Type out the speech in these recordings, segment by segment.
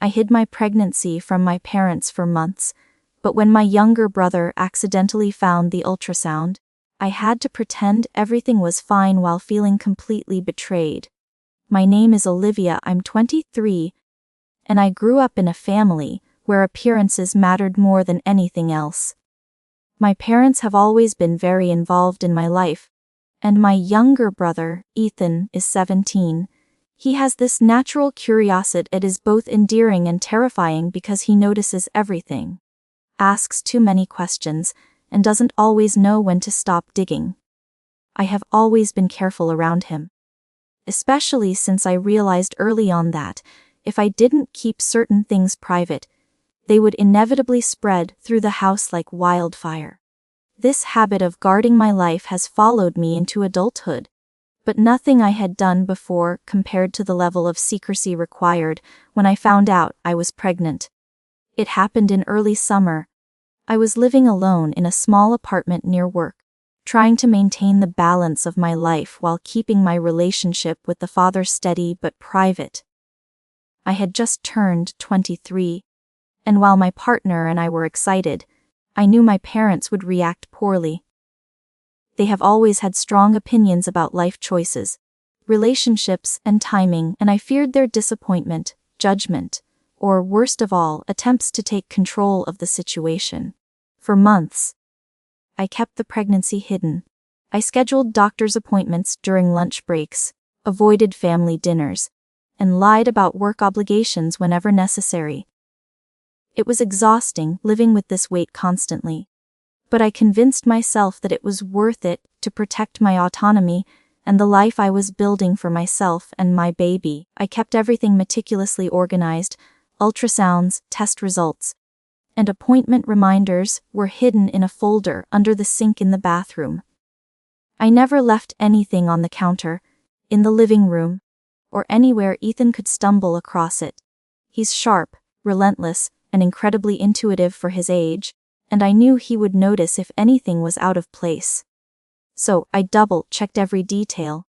I hid my pregnancy from my parents for months, but when my younger brother accidentally found the ultrasound, I had to pretend everything was fine while feeling completely betrayed. My name is Olivia, I'm 23, and I grew up in a family where appearances mattered more than anything else. My parents have always been very involved in my life, and my younger brother, Ethan, is 17. He has this natural curiosity. It is both endearing and terrifying because he notices everything, asks too many questions, and doesn't always know when to stop digging. I have always been careful around him, especially since I realized early on that, if I didn't keep certain things private, they would inevitably spread through the house like wildfire. This habit of guarding my life has followed me into adulthood, but nothing I had done before compared to the level of secrecy required when I found out I was pregnant. It happened in early summer. I was living alone in a small apartment near work, trying to maintain the balance of my life while keeping my relationship with the father steady but private. I had just turned 23, and while my partner and I were excited, I knew my parents would react poorly. They have always had strong opinions about life choices, relationships, and timing, and I feared their disappointment, judgment, or worst of all, attempts to take control of the situation. For months, I kept the pregnancy hidden. I scheduled doctor's appointments during lunch breaks, avoided family dinners, and lied about work obligations whenever necessary. It was exhausting living with this weight constantly, but I convinced myself that it was worth it to protect my autonomy and the life I was building for myself and my baby. I kept everything meticulously organized. Ultrasounds, test results, and appointment reminders were hidden in a folder under the sink in the bathroom. I never left anything on the counter, in the living room, or anywhere Ethan could stumble across it. He's sharp, relentless, and incredibly intuitive for his age, and I knew he would notice if anything was out of place. So I double-checked every detail,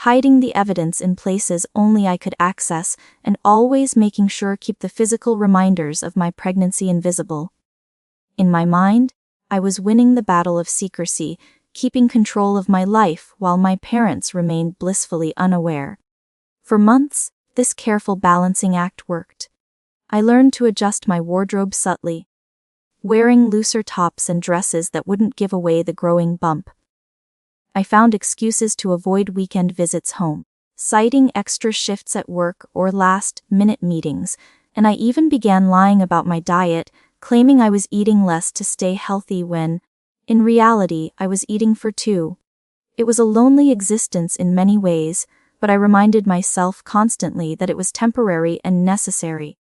hiding the evidence in places only I could access and always making sure keep the physical reminders of my pregnancy invisible. In my mind, I was winning the battle of secrecy, keeping control of my life while my parents remained blissfully unaware. For months, this careful balancing act worked. I learned to adjust my wardrobe subtly, wearing looser tops and dresses that wouldn't give away the growing bump. I found excuses to avoid weekend visits home, citing extra shifts at work or last-minute meetings, and I even began lying about my diet, claiming I was eating less to stay healthy when, in reality, I was eating for two. It was a lonely existence in many ways, but I reminded myself constantly that it was temporary and necessary.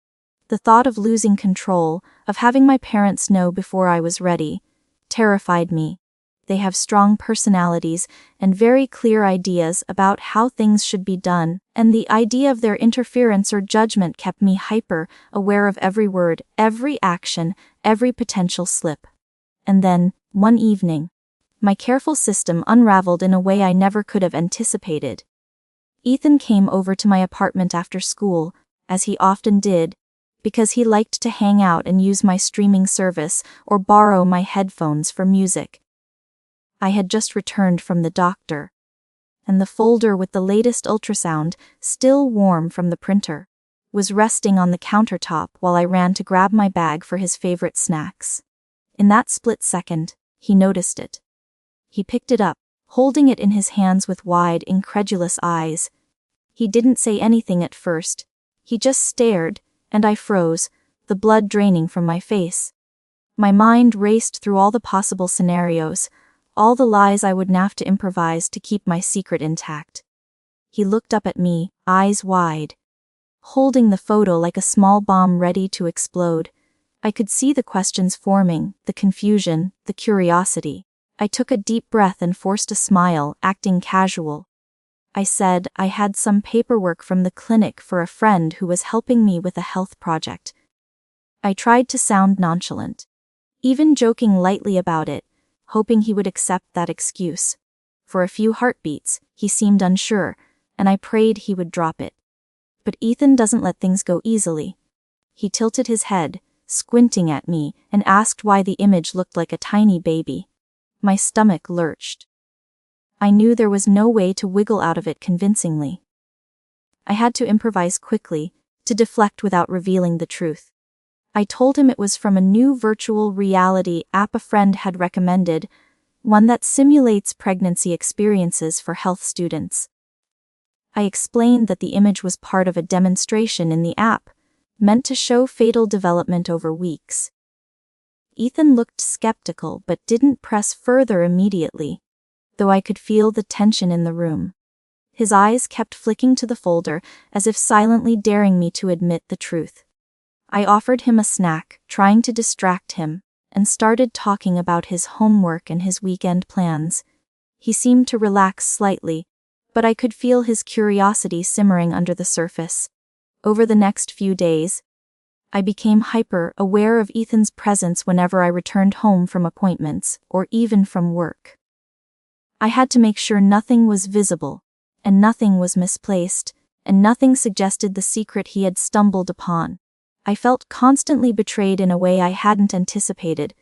The thought of losing control, of having my parents know before I was ready, terrified me. They have strong personalities and very clear ideas about how things should be done, and the idea of their interference or judgment kept me hyper-aware of every word, every action, every potential slip. And then, one evening, my careful system unraveled in a way I never could have anticipated. Ethan came over to my apartment after school, as he often did, because he liked to hang out and use my streaming service or borrow my headphones for music. I had just returned from the doctor, and the folder with the latest ultrasound, still warm from the printer, was resting on the countertop while I ran to grab my bag for his favorite snacks. In that split second, he noticed it. He picked it up, holding it in his hands with wide, incredulous eyes. He didn't say anything at first. He just stared, and I froze, the blood draining from my face. My mind raced through all the possible scenarios, all the lies I would have to improvise to keep my secret intact. He looked up at me, eyes wide, holding the photo like a small bomb ready to explode. I could see the questions forming, the confusion, the curiosity. I took a deep breath and forced a smile, acting casual. I said I had some paperwork from the clinic for a friend who was helping me with a health project. I tried to sound nonchalant, even joking lightly about it, hoping he would accept that excuse. For a few heartbeats, he seemed unsure, and I prayed he would drop it. But Ethan doesn't let things go easily. He tilted his head, squinting at me, and asked why the image looked like a tiny baby. My stomach lurched. I knew there was no way to wiggle out of it convincingly. I had to improvise quickly, to deflect without revealing the truth. I told him it was from a new virtual reality app a friend had recommended, one that simulates pregnancy experiences for health students. I explained that the image was part of a demonstration in the app, meant to show fetal development over weeks. Ethan looked skeptical but didn't press further immediately, though I could feel the tension in the room. His eyes kept flicking to the folder, as if silently daring me to admit the truth. I offered him a snack, trying to distract him, and started talking about his homework and his weekend plans. He seemed to relax slightly, but I could feel his curiosity simmering under the surface. Over the next few days, I became hyper-aware of Ethan's presence whenever I returned home from appointments, or even from work. I had to make sure nothing was visible, and nothing was misplaced, and nothing suggested the secret he had stumbled upon. I felt constantly betrayed in a way I hadn't anticipated,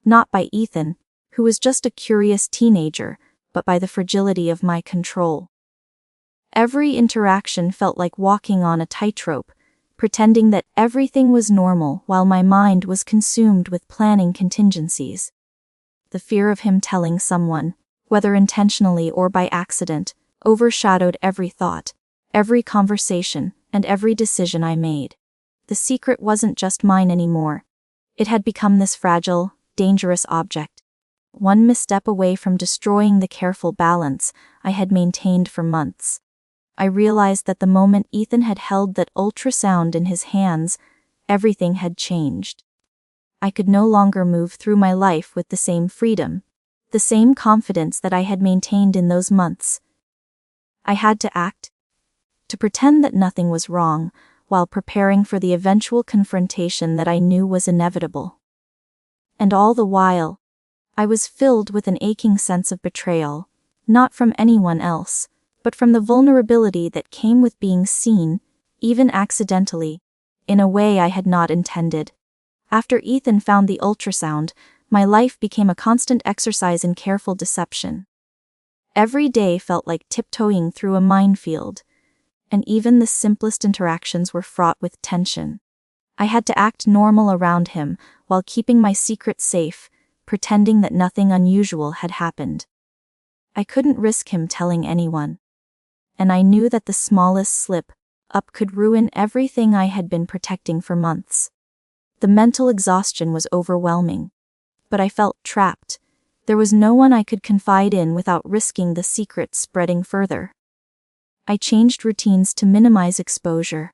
not by Ethan, who was just a curious teenager, but by the fragility of my control. Every interaction felt like walking on a tightrope, pretending that everything was normal while my mind was consumed with planning contingencies. The fear of him telling someone, whether intentionally or by accident, overshadowed every thought, every conversation, and every decision I made. The secret wasn't just mine anymore. It had become this fragile, dangerous object, one misstep away from destroying the careful balance I had maintained for months. I realized that the moment Ethan had held that ultrasound in his hands, everything had changed. I could no longer move through my life with the same freedom, the same confidence that I had maintained in those months. I had to act, to pretend that nothing was wrong, while preparing for the eventual confrontation that I knew was inevitable. And all the while, I was filled with an aching sense of betrayal, not from anyone else, but from the vulnerability that came with being seen, even accidentally, in a way I had not intended. After Ethan found the ultrasound, my life became a constant exercise in careful deception. Every day felt like tiptoeing through a minefield, and even the simplest interactions were fraught with tension. I had to act normal around him while keeping my secret safe, pretending that nothing unusual had happened. I couldn't risk him telling anyone, and I knew that the smallest slip-up could ruin everything I had been protecting for months. The mental exhaustion was overwhelming, but I felt trapped. There was no one I could confide in without risking the secret spreading further. I changed routines to minimize exposure.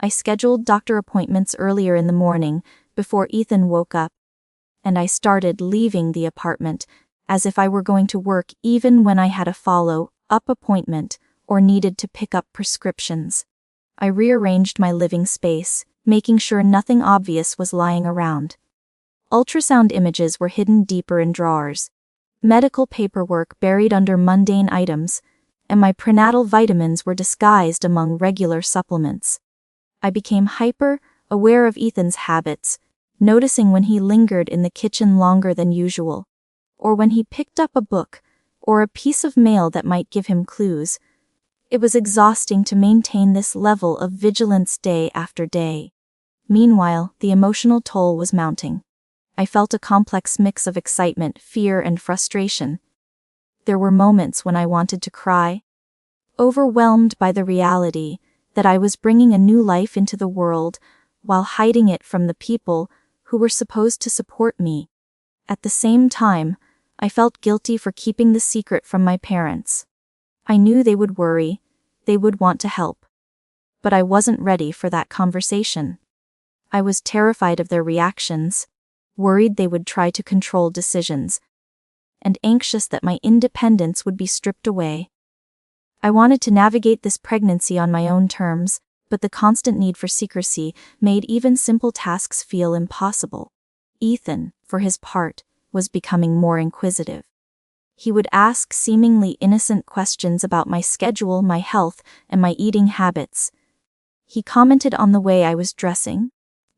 I scheduled doctor appointments earlier in the morning, before Ethan woke up, and I started leaving the apartment, as if I were going to work even when I had a follow-up appointment or needed to pick up prescriptions. I rearranged my living space, making sure nothing obvious was lying around. Ultrasound images were hidden deeper in drawers, medical paperwork buried under mundane items, and my prenatal vitamins were disguised among regular supplements. I became hyper-aware of Ethan's habits, noticing when he lingered in the kitchen longer than usual, or when he picked up a book or a piece of mail that might give him clues. It was exhausting to maintain this level of vigilance day after day. Meanwhile, the emotional toll was mounting. I felt a complex mix of excitement, fear, and frustration. There were moments when I wanted to cry, overwhelmed by the reality that I was bringing a new life into the world while hiding it from the people who were supposed to support me. At the same time, I felt guilty for keeping the secret from my parents. I knew they would worry, they would want to help. But I wasn't ready for that conversation. I was terrified of their reactions, worried they would try to control decisions, and anxious that my independence would be stripped away. I wanted to navigate this pregnancy on my own terms, but the constant need for secrecy made even simple tasks feel impossible. Ethan, for his part, was becoming more inquisitive. He would ask seemingly innocent questions about my schedule, my health, and my eating habits. He commented on the way I was dressing,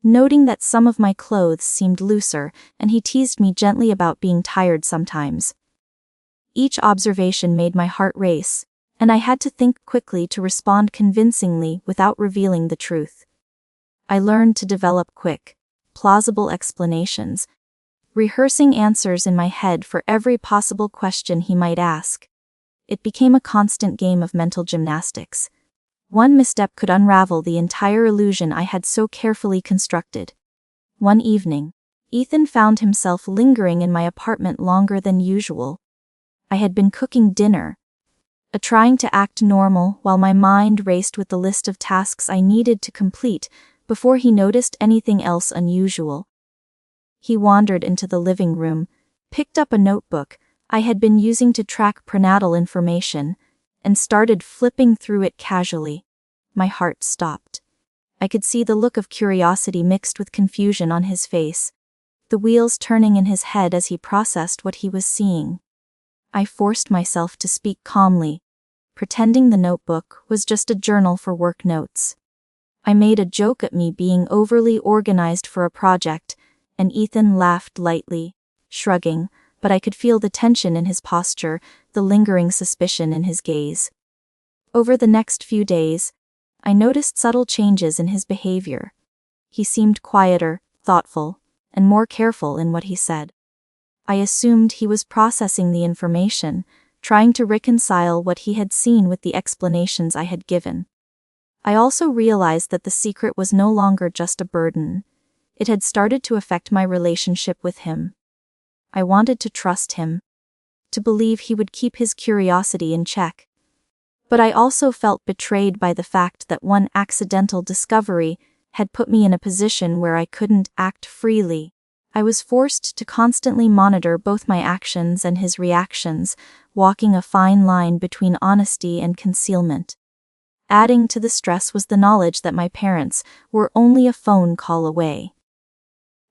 noting that some of my clothes seemed looser, and he teased me gently about being tired sometimes. Each observation made my heart race, and I had to think quickly to respond convincingly without revealing the truth. I learned to develop quick, plausible explanations, rehearsing answers in my head for every possible question he might ask. It became a constant game of mental gymnastics. One misstep could unravel the entire illusion I had so carefully constructed. One evening, Ethan found himself lingering in my apartment longer than usual. I had been cooking dinner, trying to act normal while my mind raced with the list of tasks I needed to complete before he noticed anything else unusual. He wandered into the living room, picked up a notebook I had been using to track prenatal information, and started flipping through it casually. My heart stopped. I could see the look of curiosity mixed with confusion on his face, the wheels turning in his head as he processed what he was seeing. I forced myself to speak calmly, pretending the notebook was just a journal for work notes. I made a joke at me being overly organized for a project, and Ethan laughed lightly, shrugging, but I could feel the tension in his posture, the lingering suspicion in his gaze. Over the next few days, I noticed subtle changes in his behavior. He seemed quieter, thoughtful, and more careful in what he said. I assumed he was processing the information, trying to reconcile what he had seen with the explanations I had given. I also realized that the secret was no longer just a burden. It had started to affect my relationship with him. I wanted to trust him, to believe he would keep his curiosity in check. But I also felt betrayed by the fact that one accidental discovery had put me in a position where I couldn't act freely. I was forced to constantly monitor both my actions and his reactions, walking a fine line between honesty and concealment. Adding to the stress was the knowledge that my parents were only a phone call away.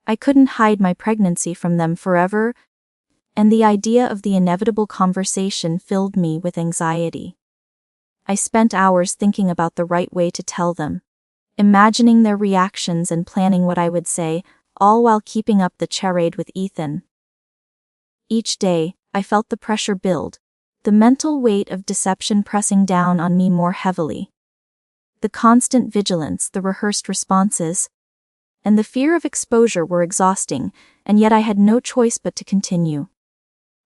I couldn't hide my pregnancy from them forever, and the idea of the inevitable conversation filled me with anxiety. I spent hours thinking about the right way to tell them, imagining their reactions and planning what I would say, all while keeping up the charade with Ethan. Each day, I felt the pressure build, the mental weight of deception pressing down on me more heavily. The constant vigilance, the rehearsed responses, and the fear of exposure were exhausting, and yet I had no choice but to continue.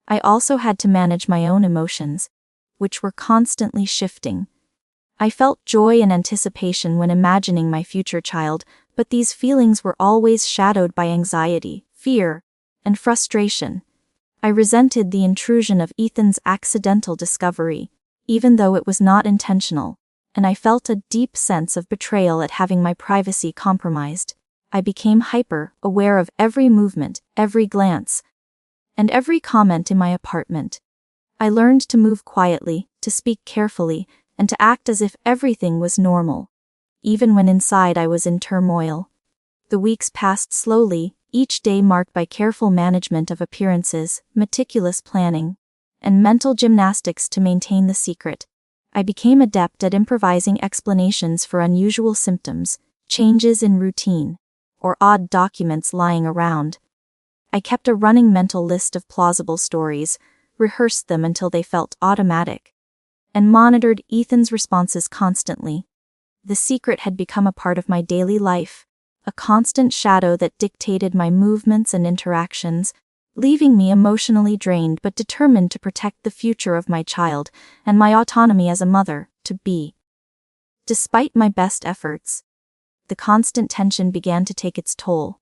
I also had to manage my own emotions, which were constantly shifting. I felt joy and anticipation when imagining my future child, but these feelings were always shadowed by anxiety, fear, and frustration. I resented the intrusion of Ethan's accidental discovery, even though it was not intentional, and I felt a deep sense of betrayal at having my privacy compromised. I became hyper-aware of every movement, every glance, and every comment in my apartment. I learned to move quietly, to speak carefully, and to act as if everything was normal, even when inside I was in turmoil. The weeks passed slowly, each day marked by careful management of appearances, meticulous planning, and mental gymnastics to maintain the secret. I became adept at improvising explanations for unusual symptoms, changes in routine, or odd documents lying around. I kept a running mental list of plausible stories, rehearsed them until they felt automatic, and monitored Ethan's responses constantly. The secret had become a part of my daily life, a constant shadow that dictated my movements and interactions, leaving me emotionally drained but determined to protect the future of my child and my autonomy as a mother-to-be. Despite my best efforts, the constant tension began to take its toll.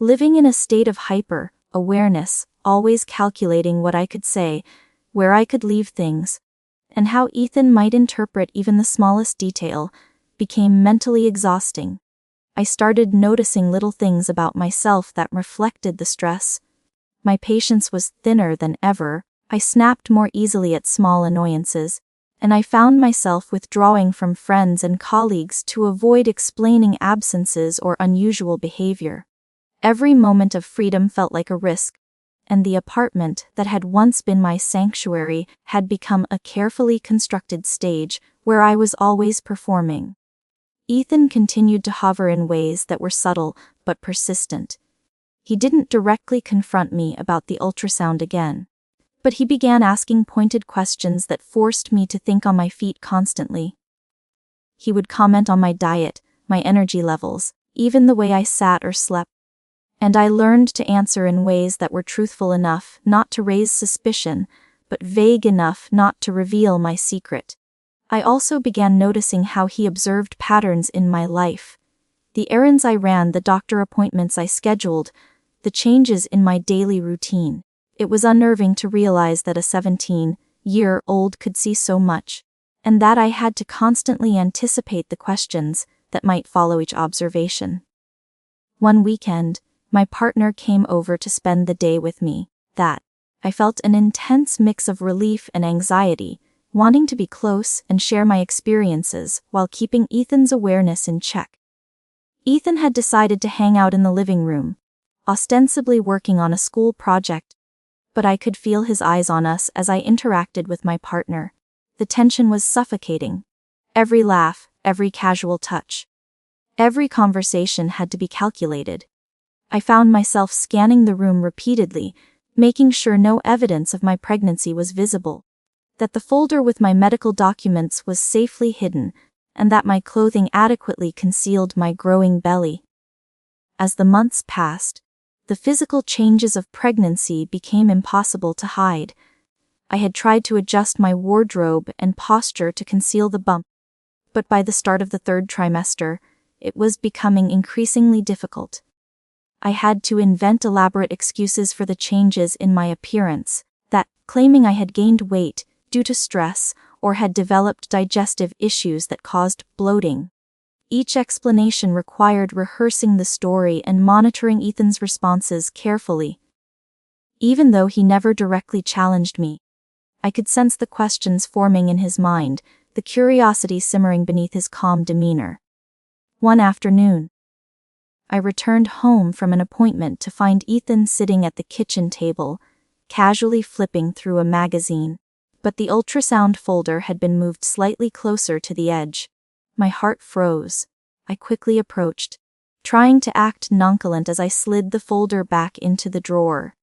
Living in a state of hyper-awareness, always calculating what I could say, where I could leave things, and how Ethan might interpret even the smallest detail, became mentally exhausting. I started noticing little things about myself that reflected the stress. My patience was thinner than ever, I snapped more easily at small annoyances, and I found myself withdrawing from friends and colleagues to avoid explaining absences or unusual behavior. Every moment of freedom felt like a risk, and the apartment that had once been my sanctuary had become a carefully constructed stage where I was always performing. Ethan continued to hover in ways that were subtle but persistent. He didn't directly confront me about the ultrasound again, but he began asking pointed questions that forced me to think on my feet constantly. He would comment on my diet, my energy levels, even the way I sat or slept. And I learned to answer in ways that were truthful enough not to raise suspicion, but vague enough not to reveal my secret. I also began noticing how he observed patterns in my life. The errands I ran, the doctor appointments I scheduled, the changes in my daily routine. It was unnerving to realize that a 17-year-old could see so much, and that I had to constantly anticipate the questions that might follow each observation. One weekend, my partner came over to spend the day with me. I felt an intense mix of relief and anxiety, wanting to be close and share my experiences while keeping Ethan's awareness in check. Ethan had decided to hang out in the living room, ostensibly working on a school project, but I could feel his eyes on us as I interacted with my partner. The tension was suffocating. Every laugh, every casual touch, every conversation had to be calculated. I found myself scanning the room repeatedly, making sure no evidence of my pregnancy was visible, that the folder with my medical documents was safely hidden, and that my clothing adequately concealed my growing belly. As the months passed, the physical changes of pregnancy became impossible to hide. I had tried to adjust my wardrobe and posture to conceal the bump, but by the start of the third trimester, it was becoming increasingly difficult. I had to invent elaborate excuses for the changes in my appearance, claiming I had gained weight due to stress or had developed digestive issues that caused bloating. Each explanation required rehearsing the story and monitoring Ethan's responses carefully. Even though he never directly challenged me, I could sense the questions forming in his mind, the curiosity simmering beneath his calm demeanor. One afternoon, I returned home from an appointment to find Ethan sitting at the kitchen table, casually flipping through a magazine, but the ultrasound folder had been moved slightly closer to the edge. My heart froze. I quickly approached, trying to act nonchalant as I slid the folder back into the drawer.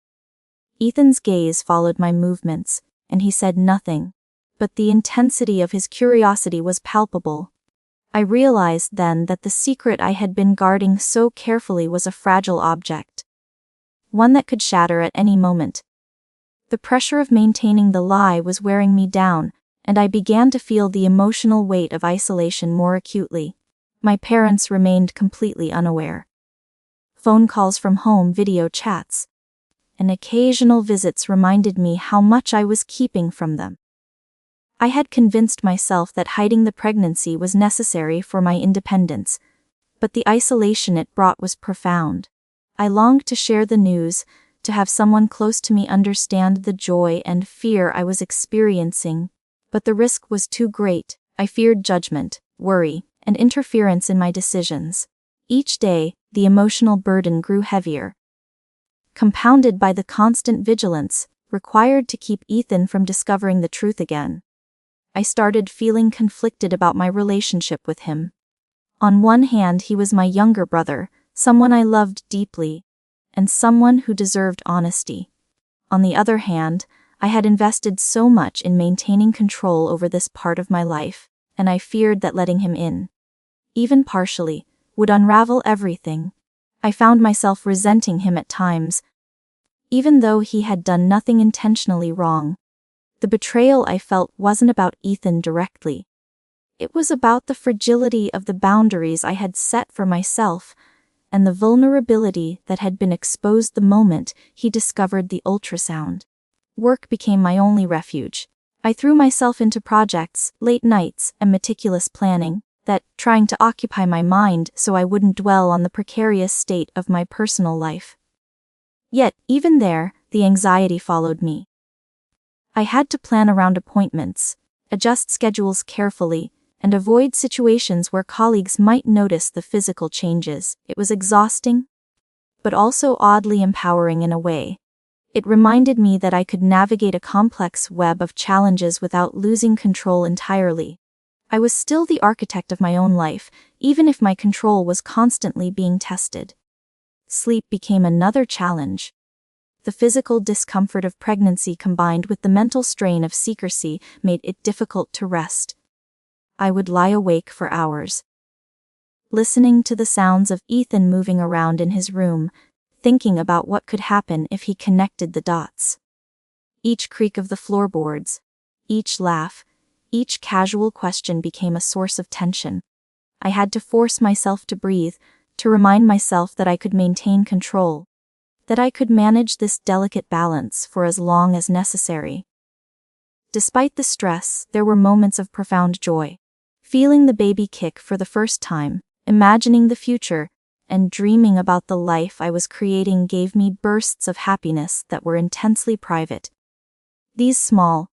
Ethan's gaze followed my movements, and he said nothing, but the intensity of his curiosity was palpable. I realized then that the secret I had been guarding so carefully was a fragile object, one that could shatter at any moment. The pressure of maintaining the lie was wearing me down, and I began to feel the emotional weight of isolation more acutely. My parents remained completely unaware. Phone calls from home, video chats, and occasional visits reminded me how much I was keeping from them. I had convinced myself that hiding the pregnancy was necessary for my independence, but the isolation it brought was profound. I longed to share the news, to have someone close to me understand the joy and fear I was experiencing, but the risk was too great. I feared judgment, worry, and interference in my decisions. Each day, the emotional burden grew heavier, compounded by the constant vigilance required to keep Ethan from discovering the truth again. I started feeling conflicted about my relationship with him. On one hand, he was my younger brother, someone I loved deeply, and someone who deserved honesty. On the other hand, I had invested so much in maintaining control over this part of my life, and I feared that letting him in, even partially, would unravel everything. I found myself resenting him at times, even though he had done nothing intentionally wrong. The betrayal I felt wasn't about Ethan directly. It was about the fragility of the boundaries I had set for myself, and the vulnerability that had been exposed the moment he discovered the ultrasound. Work became my only refuge. I threw myself into projects, late nights, and meticulous planning, trying to occupy my mind so I wouldn't dwell on the precarious state of my personal life. Yet, even there, the anxiety followed me. I had to plan around appointments, adjust schedules carefully, and avoid situations where colleagues might notice the physical changes. It was exhausting, but also oddly empowering in a way. It reminded me that I could navigate a complex web of challenges without losing control entirely. I was still the architect of my own life, even if my control was constantly being tested. Sleep became another challenge. The physical discomfort of pregnancy combined with the mental strain of secrecy made it difficult to rest. I would lie awake for hours, listening to the sounds of Ethan moving around in his room, thinking about what could happen if he connected the dots. Each creak of the floorboards, each laugh, each casual question became a source of tension. I had to force myself to breathe, to remind myself that I could maintain control, that I could manage this delicate balance for as long as necessary. Despite the stress, there were moments of profound joy. Feeling the baby kick for the first time, imagining the future, and dreaming about the life I was creating gave me bursts of happiness that were intensely private. These small,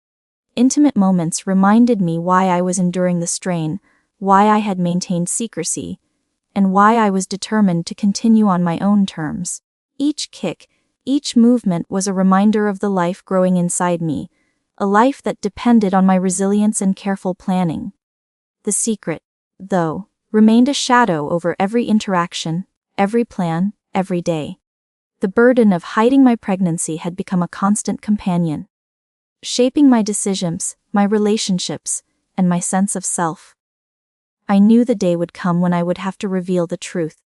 intimate moments reminded me why I was enduring the strain, why I had maintained secrecy, and why I was determined to continue on my own terms. Each kick, each movement was a reminder of the life growing inside me, a life that depended on my resilience and careful planning. The secret, though, remained a shadow over every interaction, every plan, every day. The burden of hiding my pregnancy had become a constant companion, shaping my decisions, my relationships, and my sense of self. I knew the day would come when I would have to reveal the truth,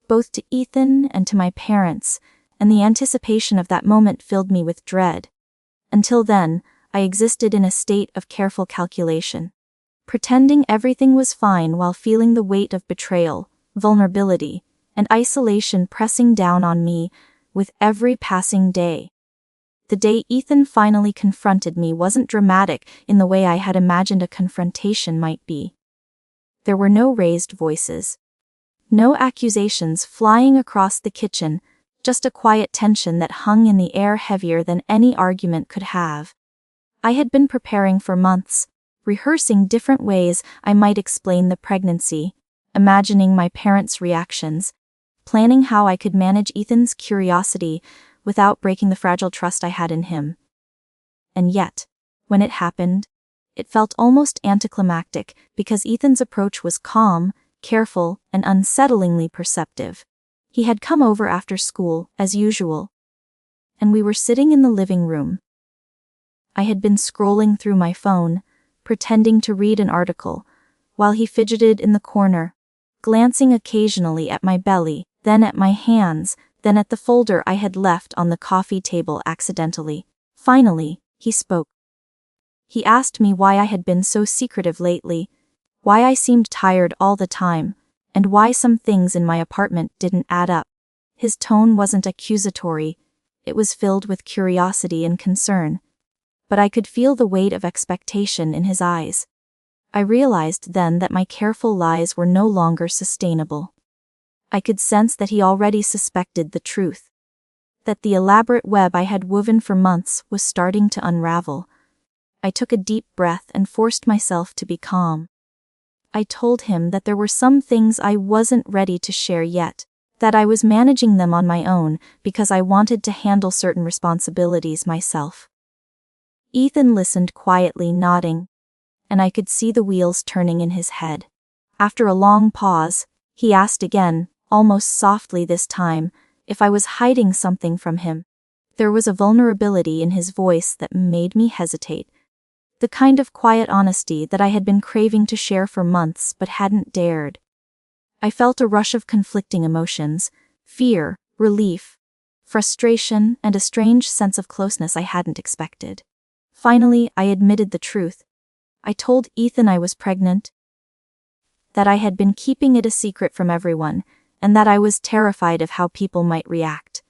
both to Ethan and to my parents, and the anticipation of that moment filled me with dread. Until then, I existed in a state of careful calculation, pretending everything was fine while feeling the weight of betrayal, vulnerability, and isolation pressing down on me with every passing day. The day Ethan finally confronted me wasn't dramatic in the way I had imagined a confrontation might be. There were no raised voices, no accusations flying across the kitchen, just a quiet tension that hung in the air heavier than any argument could have. I had been preparing for months, rehearsing different ways I might explain the pregnancy, imagining my parents' reactions, planning how I could manage Ethan's curiosity without breaking the fragile trust I had in him. And yet, when it happened, it felt almost anticlimactic because Ethan's approach was calm, careful, and unsettlingly perceptive. He had come over after school, as usual, and we were sitting in the living room. I had been scrolling through my phone, pretending to read an article, while he fidgeted in the corner, glancing occasionally at my belly, then at my hands, then at the folder I had left on the coffee table accidentally. Finally, he spoke. He asked me why I had been so secretive lately, why I seemed tired all the time, and why some things in my apartment didn't add up. His tone wasn't accusatory, it was filled with curiosity and concern, but I could feel the weight of expectation in his eyes. I realized then that my careful lies were no longer sustainable. I could sense that he already suspected the truth, that the elaborate web I had woven for months was starting to unravel. I took a deep breath and forced myself to be calm. I told him that there were some things I wasn't ready to share yet, that I was managing them on my own because I wanted to handle certain responsibilities myself. Ethan listened quietly, nodding, and I could see the wheels turning in his head. After a long pause, he asked again, almost softly this time, if I was hiding something from him. There was a vulnerability in his voice that made me hesitate, the kind of quiet honesty that I had been craving to share for months but hadn't dared. I felt a rush of conflicting emotions, fear, relief, frustration, and a strange sense of closeness I hadn't expected. Finally, I admitted the truth. I told Ethan I was pregnant, that I had been keeping it a secret from everyone, and that I was terrified of how people might react.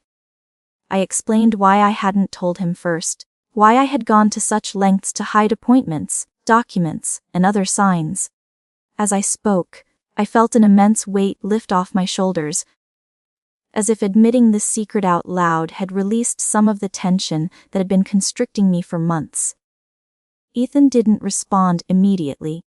I explained why I hadn't told him first, why I had gone to such lengths to hide appointments, documents, and other signs. As I spoke, I felt an immense weight lift off my shoulders, as if admitting this secret out loud had released some of the tension that had been constricting me for months. Ethan didn't respond immediately.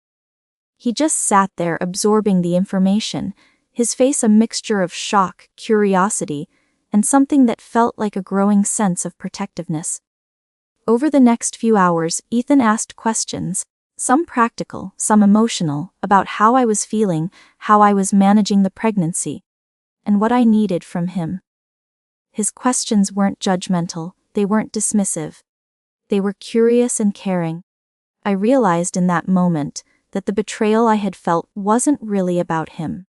He just sat there absorbing the information, his face a mixture of shock, curiosity, and something that felt like a growing sense of protectiveness. Over the next few hours, Ethan asked questions, Some practical, some emotional, about how I was feeling, how I was managing the pregnancy, and what I needed from him. His questions weren't judgmental, they weren't dismissive. They were curious and caring. I realized in that moment that the betrayal I had felt wasn't really about him.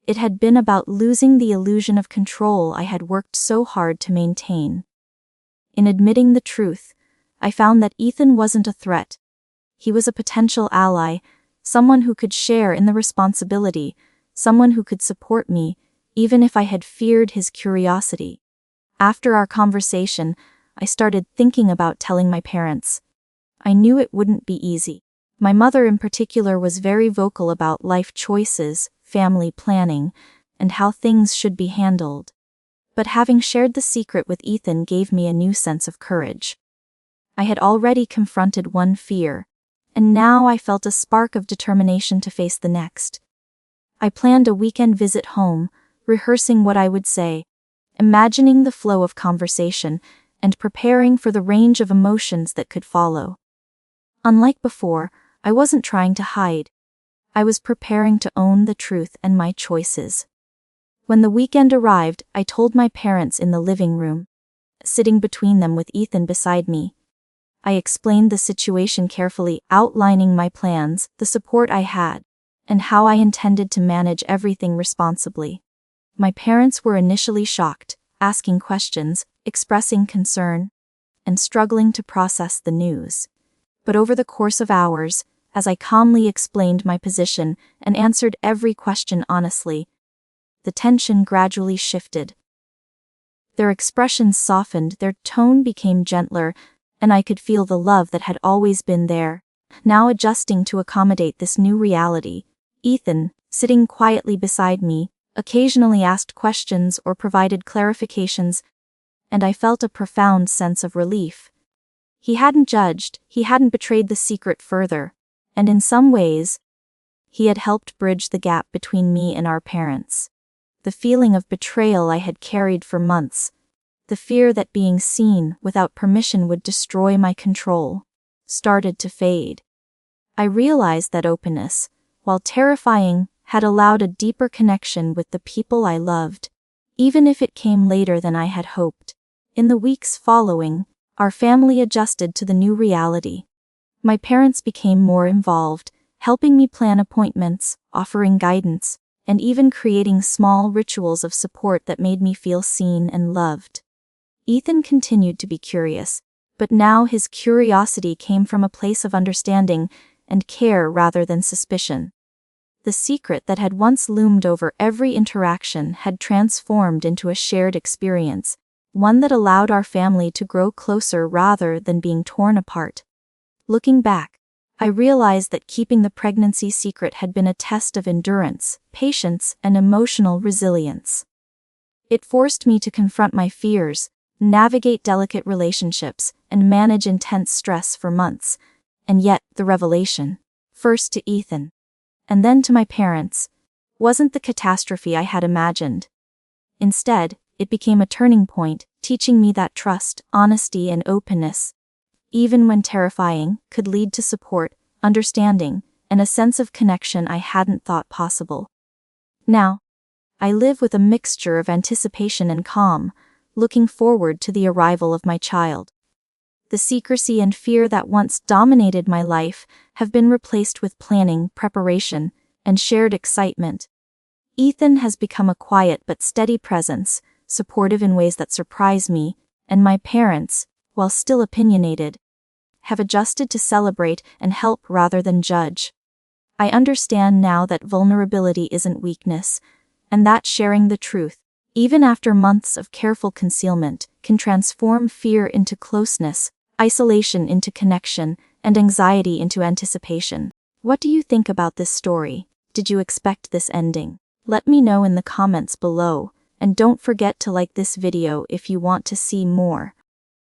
It had been about losing the illusion of control I had worked so hard to maintain. In admitting the truth, I found that Ethan wasn't a threat. He was a potential ally, someone who could share in the responsibility, someone who could support me, even if I had feared his curiosity. After our conversation, I started thinking about telling my parents. I knew it wouldn't be easy. My mother in particular was very vocal about life choices, family planning, and how things should be handled. But having shared the secret with Ethan gave me a new sense of courage. I had already confronted one fear, and now I felt a spark of determination to face the next. I planned a weekend visit home, rehearsing what I would say, imagining the flow of conversation, and preparing for the range of emotions that could follow. Unlike before, I wasn't trying to hide. I was preparing to own the truth and my choices. When the weekend arrived, I told my parents in the living room, sitting between them with Ethan beside me. I explained the situation carefully, outlining my plans, the support I had, and how I intended to manage everything responsibly. My parents were initially shocked, asking questions, expressing concern, and struggling to process the news. But over the course of hours, as I calmly explained my position and answered every question honestly, the tension gradually shifted. Their expressions softened, their tone became gentler, and I could feel the love that had always been there, now adjusting to accommodate this new reality. Ethan, sitting quietly beside me, occasionally asked questions or provided clarifications, and I felt a profound sense of relief. He hadn't judged, he hadn't betrayed the secret further, and in some ways, he had helped bridge the gap between me and our parents. The feeling of betrayal I had carried for months, the fear that being seen without permission would destroy my control, started to fade. I realized that openness, while terrifying, had allowed a deeper connection with the people I loved, even if it came later than I had hoped. In the weeks following, our family adjusted to the new reality. My parents became more involved, helping me plan appointments, offering guidance, and even creating small rituals of support that made me feel seen and loved. Ethan continued to be curious, but now his curiosity came from a place of understanding and care rather than suspicion. The secret that had once loomed over every interaction had transformed into a shared experience, one that allowed our family to grow closer rather than being torn apart. Looking back, I realized that keeping the pregnancy secret had been a test of endurance, patience, and emotional resilience. It forced me to confront my fears, navigate delicate relationships, and manage intense stress for months. And yet, the revelation, first to Ethan, and then to my parents, wasn't the catastrophe I had imagined. Instead, it became a turning point, teaching me that trust, honesty, and openness, even when terrifying, could lead to support, understanding, and a sense of connection I hadn't thought possible. Now, I live with a mixture of anticipation and calm, looking forward to the arrival of my child. The secrecy and fear that once dominated my life have been replaced with planning, preparation, and shared excitement. Ethan has become a quiet but steady presence, supportive in ways that surprise me, and my parents, while still opinionated, have adjusted to celebrate and help rather than judge. I understand now that vulnerability isn't weakness, and that sharing the truth, even after months of careful concealment, can transform fear into closeness, isolation into connection, and anxiety into anticipation. What do you think about this story? Did you expect this ending? Let me know in the comments below, and don't forget to like this video if you want to see more.